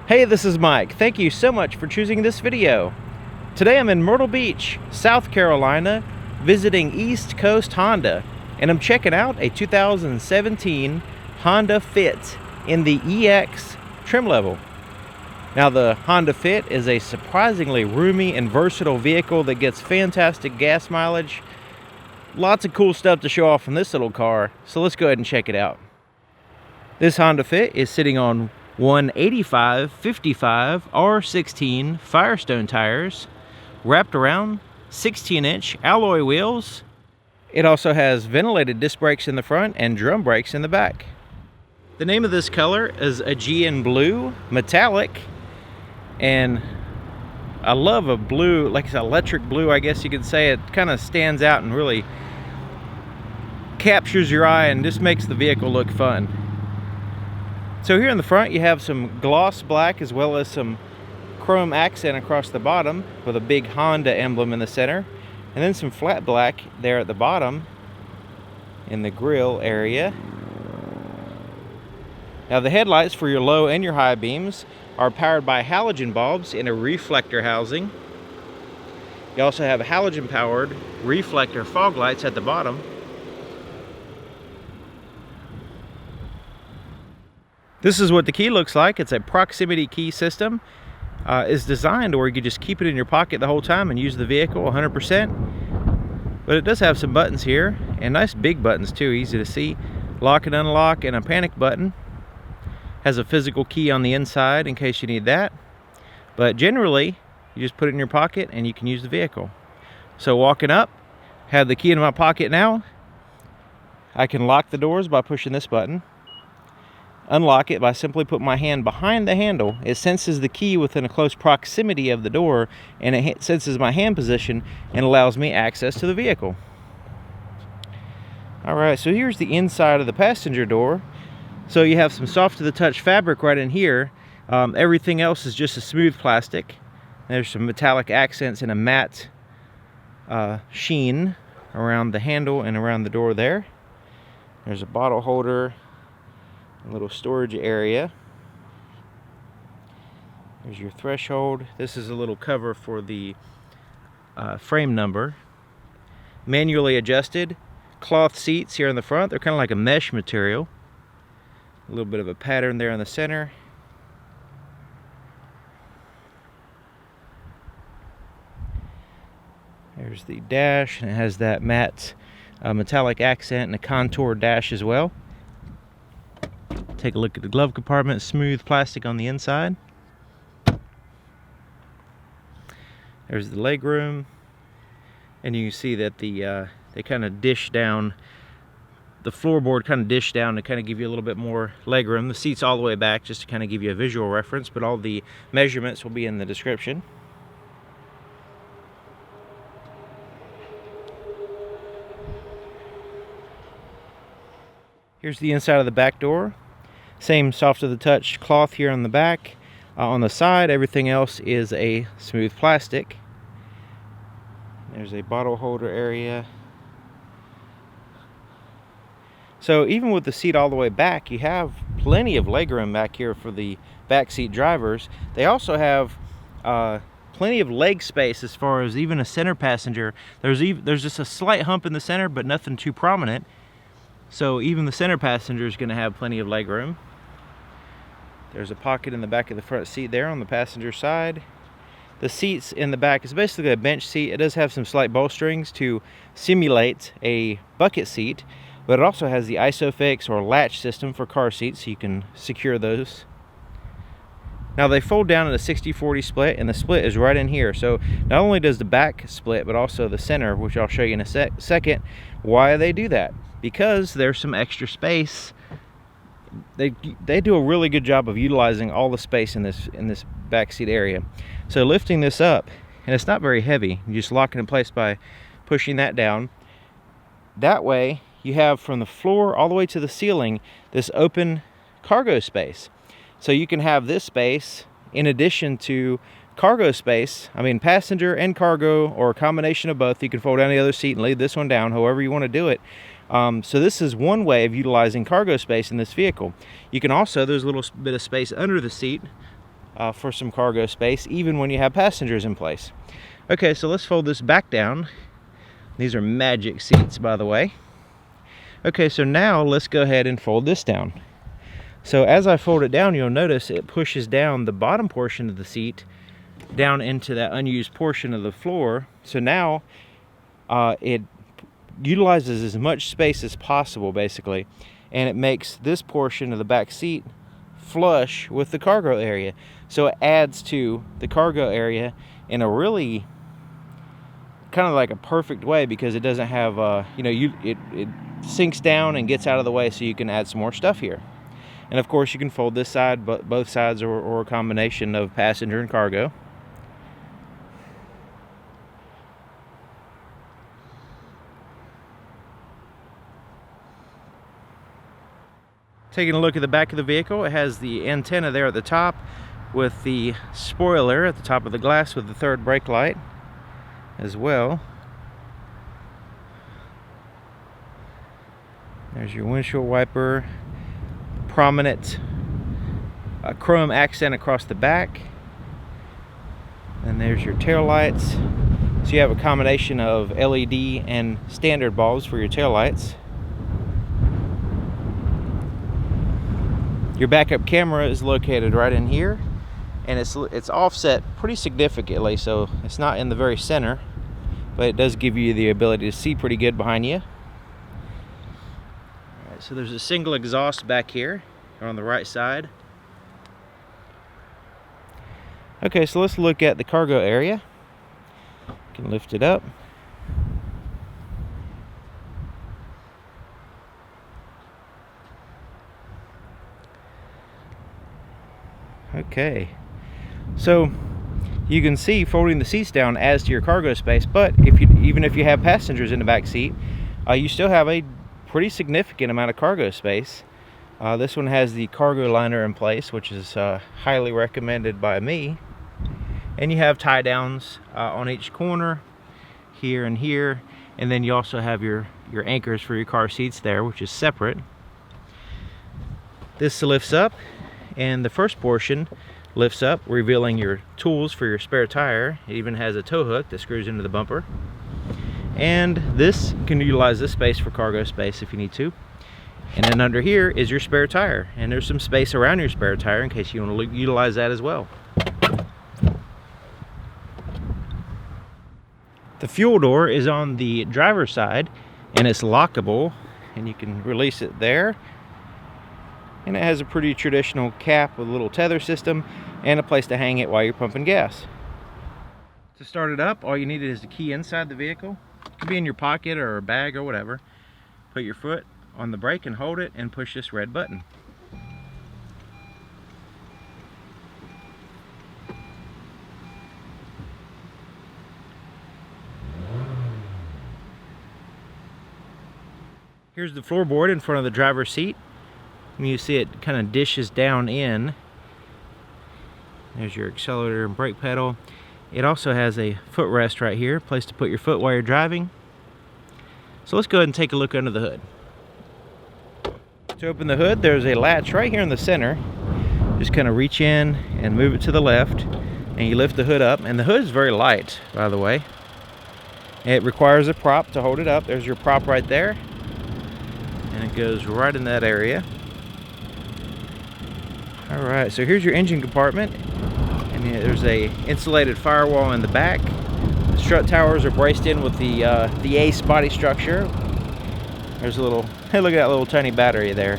Hey, this is Mike. Thank you so much for choosing this video. Today I'm in Myrtle Beach, South Carolina, visiting East Coast Honda, and I'm checking out a 2017 Honda Fit in the EX trim level. Now, the Honda Fit is a surprisingly roomy and versatile vehicle that gets fantastic gas mileage. Lots of cool stuff to show off from this little car, so let's go ahead and check it out. This Honda Fit is sitting on 185/55 R16 Firestone tires, wrapped around 16-inch alloy wheels. It also has ventilated disc brakes in the front and drum brakes in the back. The name of this color is Aegean Blue Metallic, and I love a blue, like it's electric blue, I guess you could say. It kind of stands out and really captures your eye and just makes the vehicle look fun. So here in the front you have some gloss black as well as some chrome accent across the bottom with a big Honda emblem in the center, and then some flat black there at the bottom in the grille area. Now, the headlights for your low and your high beams are powered by halogen bulbs in a reflector housing. You also have halogen powered reflector fog lights at the bottom. This is what the key looks like. It's a proximity key system. It's designed where you can just keep it in your pocket the whole time and use the vehicle 100%. But it does have some buttons here, and nice big buttons too, easy to see. Lock and unlock, and a panic button. Has a physical key on the inside in case you need that. But generally, you just put it in your pocket and you can use the vehicle. So walking up, have the key in my pocket now. I can lock the doors by pushing this button. Unlock it by simply putting my hand behind the handle. It senses the key within a close proximity of the door, and it senses my hand position and allows me access to the vehicle. Alright, so here's the inside of the passenger door. So you have some soft to the touch fabric right in here. Everything else is just a smooth plastic. There's some metallic accents and a matte sheen around the handle and around the door there. There's a bottle holder, a little storage area. There's your threshold. This is a little cover for the frame number. Manually adjusted cloth seats here in the front. They're kind of like a mesh material. A little bit of a pattern there in the center. There's the dash, and it has that matte metallic accent and a contour dash as well. Take a look at the glove compartment. Smooth plastic on the inside. There's the leg room, and you can see that they kind of dish down. The floorboard kind of dished down to kind of give you a little bit more leg room. The seat's all the way back just to kind of give you a visual reference, but all the measurements will be in the description. Here's the inside of the back door. Same soft to the touch cloth here on the back. On the side, everything else is a smooth plastic. There's a bottle holder area. So even with the seat all the way back, you have plenty of legroom back here for the backseat drivers. They also have plenty of leg space as far as even a center passenger. There's just a slight hump in the center, but nothing too prominent. So even the center passenger is going to have plenty of legroom. There's a pocket in the back of the front seat there on the passenger side. The seats in the back is basically a bench seat. It does have some slight bolsterings to simulate a bucket seat, but it also has the ISOFIX or latch system for car seats, so you can secure those. Now, they fold down in a 60/40 split, and the split is right in here. So not only does the back split, but also the center, which I'll show you in a second. Why they do that? Because there's some extra space. They do a really good job of utilizing all the space in this back seat area. So lifting this up, and it's not very heavy, you just lock it in place by pushing that down. That way you have from the floor all the way to the ceiling this open cargo space. So you can have this space in addition to cargo space. I mean, passenger and cargo, or a combination of both. You can fold down the other seat and leave this one down, however you want to do it. So this is one way of utilizing cargo space in this vehicle. You can also, there's a little bit of space under the seat for some cargo space, even when you have passengers in place. Okay, so let's fold this back down. These are magic seats, by the way. Okay, so now let's go ahead and fold this down. So as I fold it down, you'll notice it pushes down the bottom portion of the seat down into that unused portion of the floor. So now it utilizes as much space as possible, basically, and it makes this portion of the back seat flush with the cargo area. So it adds to the cargo area in a really kind of like a perfect way, because it doesn't have it sinks down and gets out of the way, so you can add some more stuff here. And of course you can fold this side, but both sides, or a combination of passenger and cargo. Taking a look at the back of the vehicle, it has the antenna there at the top with the spoiler at the top of the glass with the third brake light as well. There's your windshield wiper, prominent chrome accent across the back. And there's your tail lights. So you have a combination of LED and standard bulbs for your tail lights. Your backup camera is located right in here, and it's offset pretty significantly, so it's not in the very center, but it does give you the ability to see pretty good behind you. All right, so there's a single exhaust back here on the right side. Okay, so let's look at the cargo area. You can lift it up. Okay, so you can see folding the seats down adds to your cargo space, but even if you have passengers in the back seat, you still have a pretty significant amount of cargo space. This one has the cargo liner in place, which is highly recommended by me. And you have tie downs on each corner, here and here, and then you also have your anchors for your car seats there, which is separate. This lifts up, and the first portion lifts up, revealing your tools for your spare tire. It even has a tow hook that screws into the bumper. And this can utilize this space for cargo space if you need to. And then under here is your spare tire, and there's some space around your spare tire in case you want to utilize that as well. The fuel door is on the driver's side, and it's lockable, and you can release it there. And it has a pretty traditional cap with a little tether system and a place to hang it while you're pumping gas. To start it up, all you need is the key inside the vehicle. It could be in your pocket or a bag or whatever. Put your foot on the brake and hold it, and push this red button. Here's the floorboard in front of the driver's seat. And you see it kind of dishes down in. There's your accelerator and brake pedal. It also has a footrest right here, place to put your foot while you're driving. So let's go ahead and take a look under the hood. To open the hood, there's a latch right here in the center. Just kind of reach in and move it to the left, and you lift the hood up. And the hood is very light, by the way. It requires a prop to hold it up. There's your prop right there, and it goes right in that area. All right, so here's your engine compartment, and there's a insulated firewall in the back. The strut towers are braced in with the ACE body structure. There's a little, hey, look at that little tiny battery there.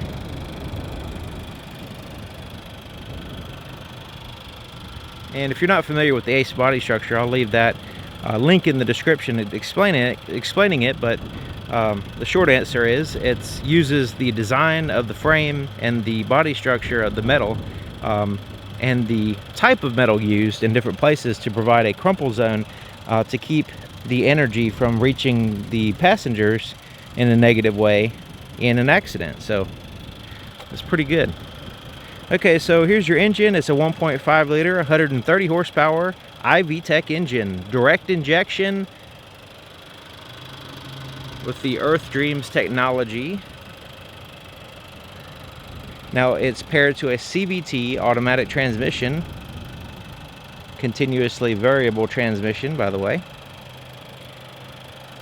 And if you're not familiar with the ACE body structure, I'll leave that link in the description explaining it, but the short answer is it uses the design of the frame and the body structure of the metal and the type of metal used in different places to provide a crumple zone to keep the energy from reaching the passengers in a negative way in an accident. So it's pretty good. Okay, so here's your engine. It's a 1.5 liter, 130 horsepower iVTEC engine, direct injection with the Earth Dreams technology. Now it's paired to a CVT automatic transmission, continuously variable transmission, by the way.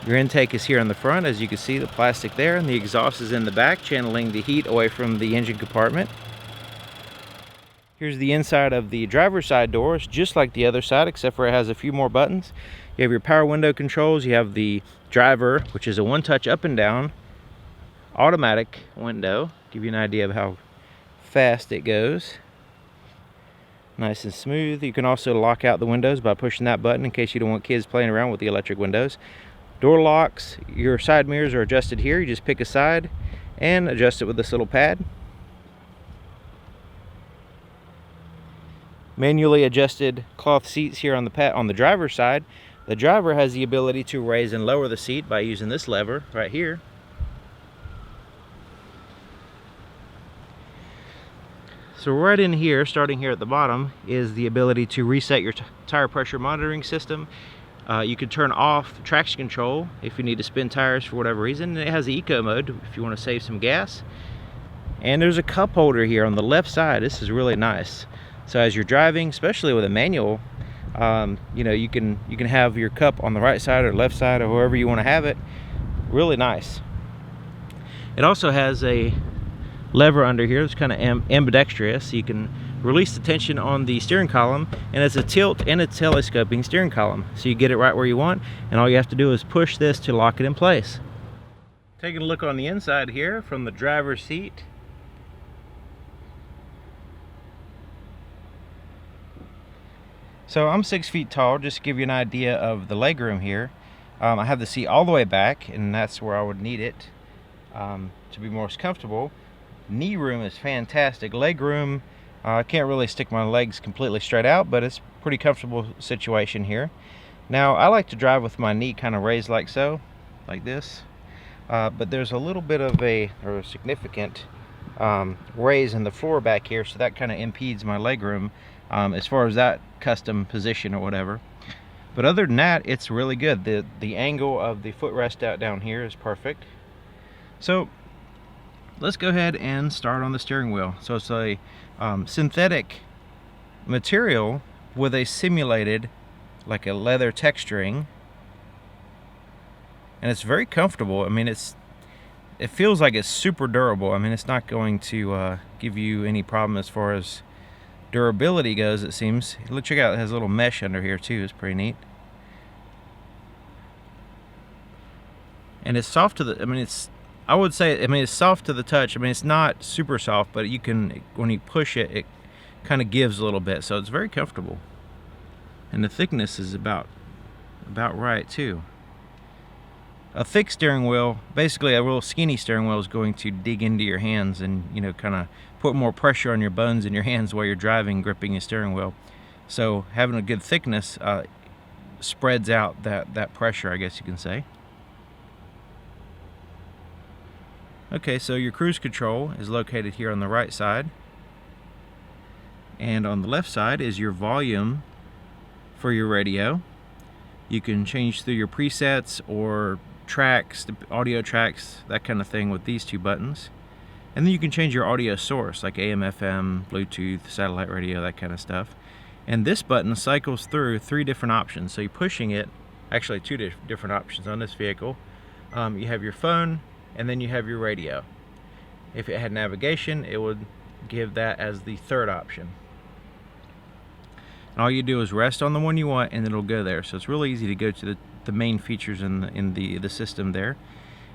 Your intake is here on the front, as you can see the plastic there, and the exhaust is in the back, channeling the heat away from the engine compartment. Here's the inside of the driver's side door. It's just like the other side, except for it has a few more buttons. You have your power window controls. You have the driver, which is a one-touch up and down automatic window. Give you an idea of how fast it goes. Nice and smooth. You can also lock out the windows by pushing that button in case you don't want kids playing around with the electric windows. Door locks. Your side mirrors are adjusted here. You just pick a side and adjust it with this little pad. Manually adjusted cloth seats here on the driver's side. The driver has the ability to raise and lower the seat by using this lever right here. So right in here, starting here at the bottom, is the ability to reset your tire pressure monitoring system. You can turn off traction control if you need to spin tires for whatever reason. And it has the eco mode if you want to save some gas. And there's a cup holder here on the left side. This is really nice. So as you're driving, especially with a manual, you know, you can have your cup on the right side or left side or wherever you want to have it. Really nice. It also has a lever under here that's kind of ambidextrous, so you can release the tension on the steering column, and it's a tilt and a telescoping steering column, so you get it right where you want, and all you have to do is push this to lock it in place. Taking a look on the inside here from the driver's seat. So I'm 6 feet tall, just to give you an idea of the legroom here. I have the seat all the way back, and that's where I would need it to be most comfortable. Knee room is fantastic. Leg room, I can't really stick my legs completely straight out, but it's a pretty comfortable situation here. Now I like to drive with my knee kind of raised like so, like this, but there's a little bit of a significant raise in the floor back here, so that kind of impedes my leg room as far as that custom position or whatever. But other than that, it's really good. The angle of the footrest out down here is perfect. So let's go ahead and start on the steering wheel. So it's a synthetic material with a simulated, like a leather texturing, and it's very comfortable. I mean, it feels like it's super durable. I mean, it's not going to give you any problem as far as durability goes, it seems. Look, check out, it has a little mesh under here too. It's pretty neat. And it's soft to the, I mean, I would say, it's soft to the touch. I mean, it's not super soft, but you can, when you push it, it kind of gives a little bit, so it's very comfortable. And the thickness is about right too. A thick steering wheel, basically a real skinny steering wheel, is going to dig into your hands and, you know, kind of put more pressure on your bones in your hands while you're driving, gripping your steering wheel. So having a good thickness spreads out that pressure, I guess you can say. Okay, so your cruise control is located here on the right side, and on the left side is your volume for your radio. You can change through your presets or tracks, audio tracks, that kind of thing with these two buttons. And then you can change your audio source, like AM, FM, Bluetooth, satellite radio, that kind of stuff. And this button cycles through 3 different options. So you're pushing it, actually 2 different options on this vehicle. You have your phone, and then you have your radio. If it had navigation, it would give that as the 3rd option. And all you do is rest on the one you want, and it'll go there. So it's really easy to go to the main features in the system there.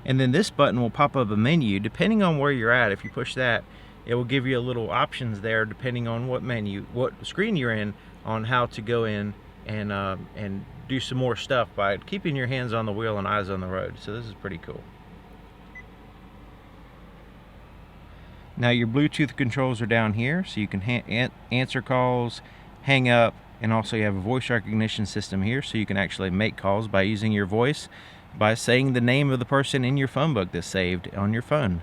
And then this button will pop up a menu. Depending on where you're at, if you push that, it will give you a little options there depending on what screen you're in, on how to go in and do some more stuff by keeping your hands on the wheel and eyes on the road. So this is pretty cool. Now your Bluetooth controls are down here, so you can answer calls, hang up, and also you have a voice recognition system here, so you can actually make calls by using your voice, by saying the name of the person in your phone book that's saved on your phone.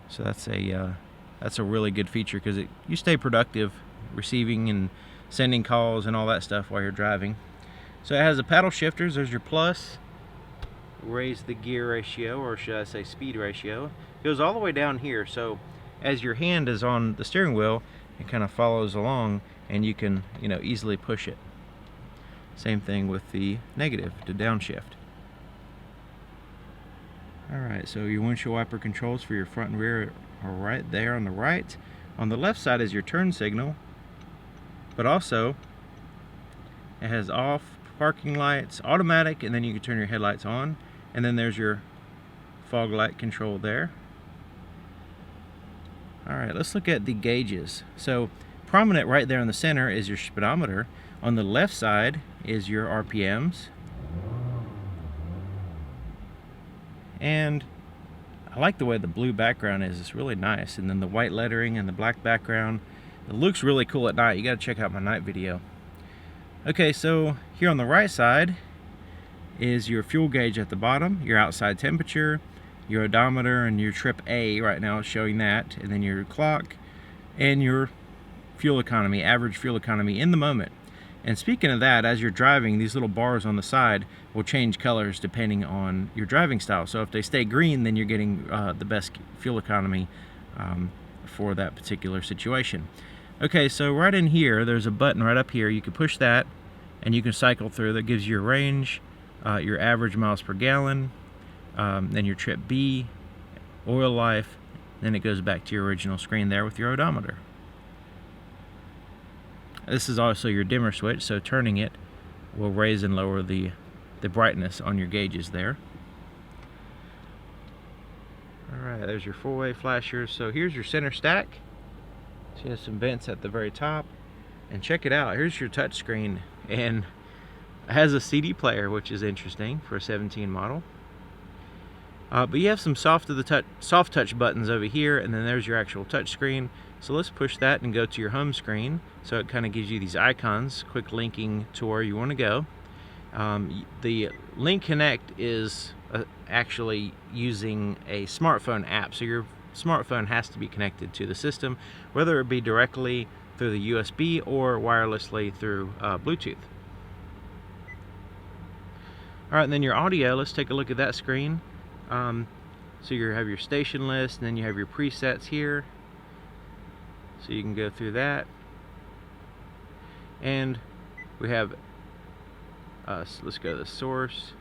So that's a really good feature, because you stay productive receiving and sending calls and all that stuff while you're driving. So it has the paddle shifters. There's your plus, raise the gear ratio, or should I say speed ratio. It goes all the way down here, so as your hand is on the steering wheel, it kind of follows along, and you can, you know, easily push it. Same thing with the negative to downshift. Alright, so your windshield wiper controls for your front and rear are right there on the right. On the left side is your turn signal, but also it has off, parking lights, automatic, and then you can turn your headlights on. And then there's your fog light control there. Alright, let's look at the gauges. So prominent right there in the center is your speedometer. On the left side is your RPMs. And I like the way the blue background is. It's really nice. And then the white lettering and the black background. It looks really cool at night. You got to check out my night video. Okay, so here on the right side is your fuel gauge at the bottom, your outside temperature, your odometer, and your trip A right now is showing that, and then your clock and your fuel economy, average fuel economy in the moment. And speaking of that, as you're driving, these little bars on the side will change colors depending on your driving style. So if they stay green, then you're getting the best fuel economy for that particular situation. Okay, so right in here, there's a button right up here. You can push that, and you can cycle through. That gives you your range, your average miles per gallon, then your trip B, oil life, then it goes back to your original screen there with your odometer. This is also your dimmer switch, so turning it will raise and lower the brightness on your gauges there. Alright, there's your four-way flashers. So here's your center stack. So you have some vents at the very top. And check it out, here's your touch screen, and it has a CD player, which is interesting for a 17 model. But you have some soft touch buttons over here, and then there's your actual touch screen. So let's push that and go to your home screen. So it kind of gives you these icons, quick linking to where you want to go. The Link Connect is actually using a smartphone app, so your smartphone has to be connected to the system, whether it be directly through the USB or wirelessly through Bluetooth. Alright, and then your audio, let's take a look at that screen. So you have your station list, and then you have your presets here. So you can go through that. And we have, let's go to the source.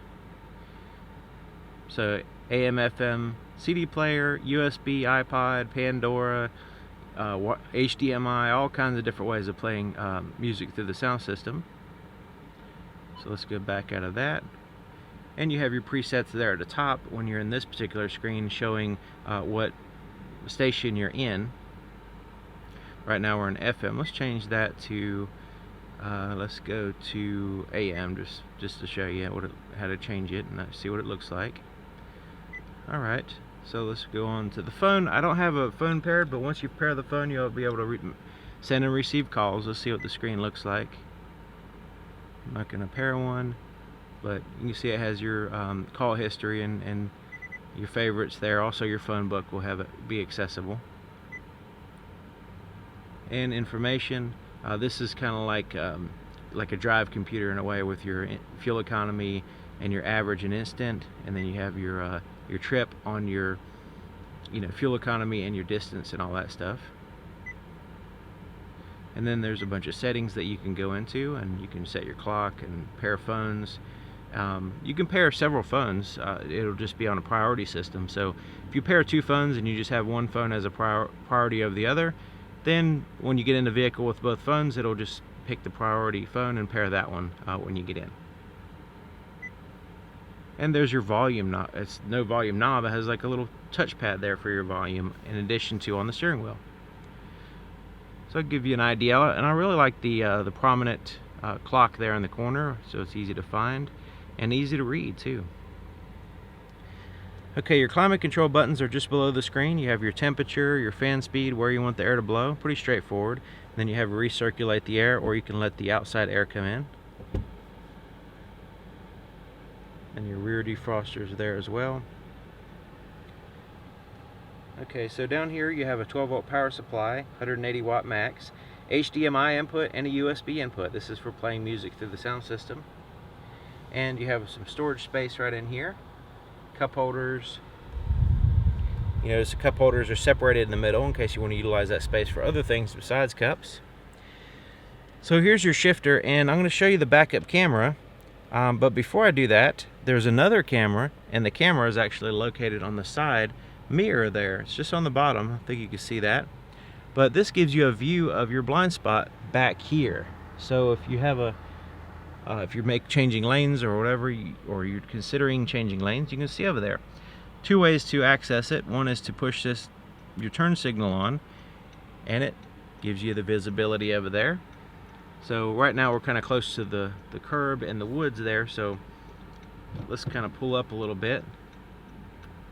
So AM, FM, CD player, USB, iPod, Pandora, HDMI, all kinds of different ways of playing music through the sound system. So let's go back out of that. And you have your presets there at the top when you're in this particular screen, showing what station you're in. Right now we're in FM. Let's change that to, let's go to AM, just to show you how to change it and see what it looks like. Alright, so let's go on to the phone. I don't have a phone paired, but once you pair the phone, you'll be able to send and receive calls. Let's see what the screen looks like. I'm not going to pair one, but you can see it has your call history and your favorites there. Also your phone book will have it be accessible. And information. This is kind of like a drive computer in a way, with your fuel economy and your average and instant, and then you have your trip on your fuel economy and your distance and all that stuff. And then there's a bunch of settings that you can go into, and you can set your clock and pair phones. You can pair several phones. It'll just be on a priority system. So if you pair two phones and you just have one phone as a priority over the other, then when you get in the vehicle with both phones, it'll just pick the priority phone and pair that one when you get in. And there's your volume knob. It's no volume knob. It has like a little touchpad there for your volume, in addition to on the steering wheel. So I'll give you an idea. And I really like the prominent clock there in the corner, so it's easy to find and easy to read too. Okay, your climate control buttons are just below the screen. You have your temperature, your fan speed, where you want the air to blow. Pretty straightforward. And then you have recirculate the air, or you can let the outside air come in. And your rear defroster is there as well. Okay, so down here you have a 12-volt power supply, 180 watt max, HDMI input, and a USB input. This is for playing music through the sound system. And you have some storage space right in here. Cup holders, You notice the cup holders are separated in the middle in case you want to utilize that space for other things besides cups. So here's your shifter, and I'm going to show you the backup camera. But before I do that, there's another camera, and the camera is actually located on the side mirror there. It's just on the bottom. I think you can see that. But this gives you a view of your blind spot back here. So if you have if you're changing lanes or whatever, or you're considering changing lanes, you can see over there. Two ways to access it. One is to push your turn signal on, and it gives you the visibility over there. So right now we're kind of close to the curb and the woods there, so let's kind of pull up a little bit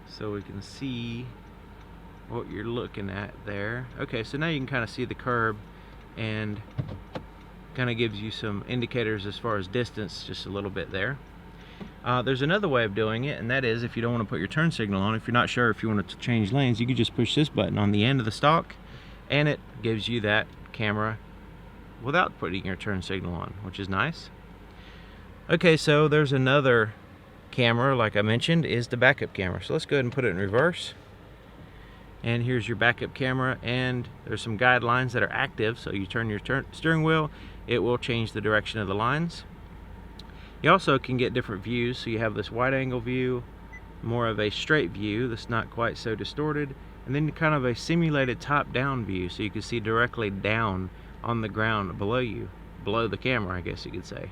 so we can see what you're looking at there. Okay, so now you can kind of see the curb, and kind of gives you some indicators as far as distance, just a little bit there. There's another way of doing it, and that is if you don't want to put your turn signal on, if you're not sure if you want to change lanes, you can just push this button on the end of the stalk, and it gives you that camera without putting your turn signal on, which is nice. Okay, so there's another camera, like I mentioned, is the backup camera. So let's go ahead and put it in reverse. And here's your backup camera, and there's some guidelines that are active. So you turn your steering wheel, it will change the direction of the lines. You also can get different views. So you have this wide angle view, more of a straight view that's not quite so distorted, and then kind of a simulated top-down view, so you can see directly down on the ground below you, below the camera, I guess you could say.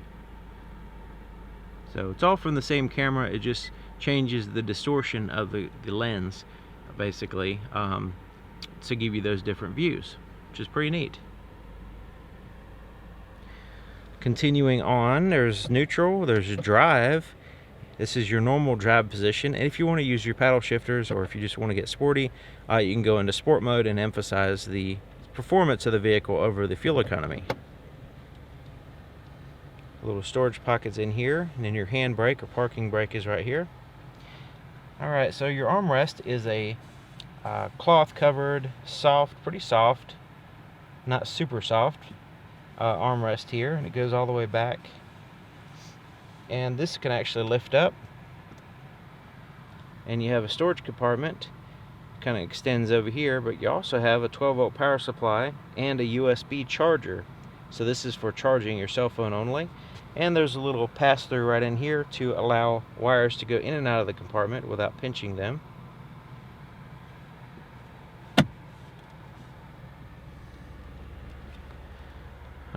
So it's all from the same camera, it just changes the distortion of the lens, basically, to give you those different views, which is pretty neat. Continuing on, there's neutral, there's drive. This is your normal drive position, and if you want to use your paddle shifters, or if you just want to get sporty, you can go into sport mode and emphasize the performance of the vehicle over the fuel economy. Little storage pockets in here, and then your handbrake or parking brake is right here. Alright, so your armrest is a cloth covered, soft, pretty soft, not super soft armrest here, and it goes all the way back, and this can actually lift up, and you have a storage compartment, kind of extends over here, but you also have a 12-volt power supply and a USB charger. So this is for charging your cell phone only, and there's a little pass-through right in here to allow wires to go in and out of the compartment without pinching them.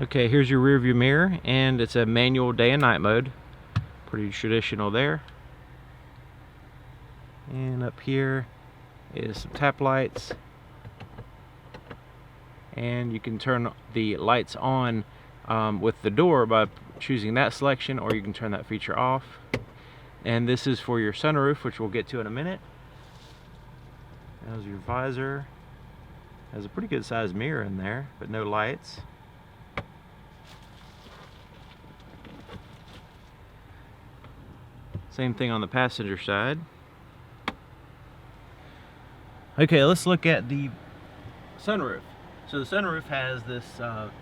Okay, here's your rear view mirror, and it's a manual day and night mode. Pretty traditional there. And up here is some tap lights. And you can turn the lights on with the door by choosing that selection, or you can turn that feature off. And this is for your sunroof, which we'll get to in a minute. There's your visor. Has a pretty good sized mirror in there, but no lights. Same thing on the passenger side. Okay, let's look at the sunroof. So the sunroof has this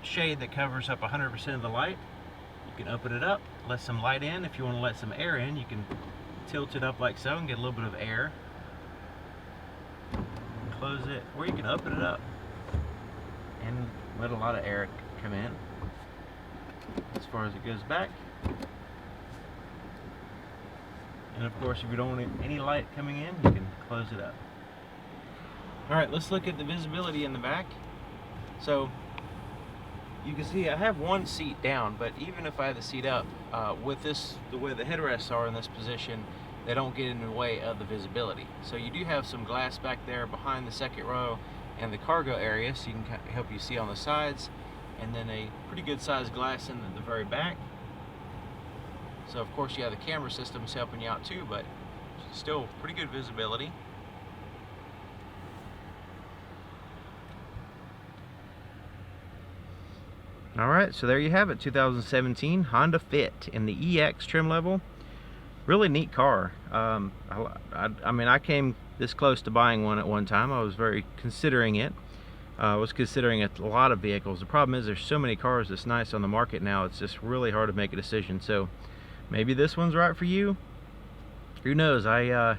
shade that covers up 100% of the light. You can open it up, let some light in. If you want to let some air in, you can tilt it up like so and get a little bit of air. Close it, or you can open it up and let a lot of air come in. As far as it goes back. And of course, if you don't want any light coming in, you can close it up. Alright, let's look at the visibility in the back. So, you can see I have one seat down, but even if I have the seat up, with this, the way the headrests are in this position, they don't get in the way of the visibility. So you do have some glass back there behind the second row and the cargo area, so you can help you see on the sides, and then a pretty good sized glass in the very back. So of course you have the camera systems helping you out too, but still pretty good visibility. Alright, so there you have it, 2017 Honda Fit in the EX trim level. Really neat car. I mean, I came this close to buying one at one time. I was very considering it. I was considering a lot of vehicles. The problem is there's so many cars that's nice on the market now, it's just really hard to make a decision. So maybe this one's right for you. Who knows? I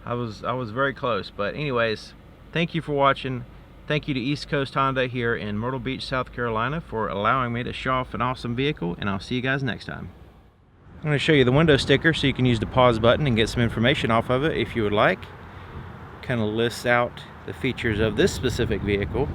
I was very close. But anyways, thank you for watching. Thank you to East Coast Honda here in Myrtle Beach, South Carolina, for allowing me to show off an awesome vehicle, and I'll see you guys next time. I'm going to show you the window sticker so you can use the pause button and get some information off of it if you would like. Kind of lists out the features of this specific vehicle.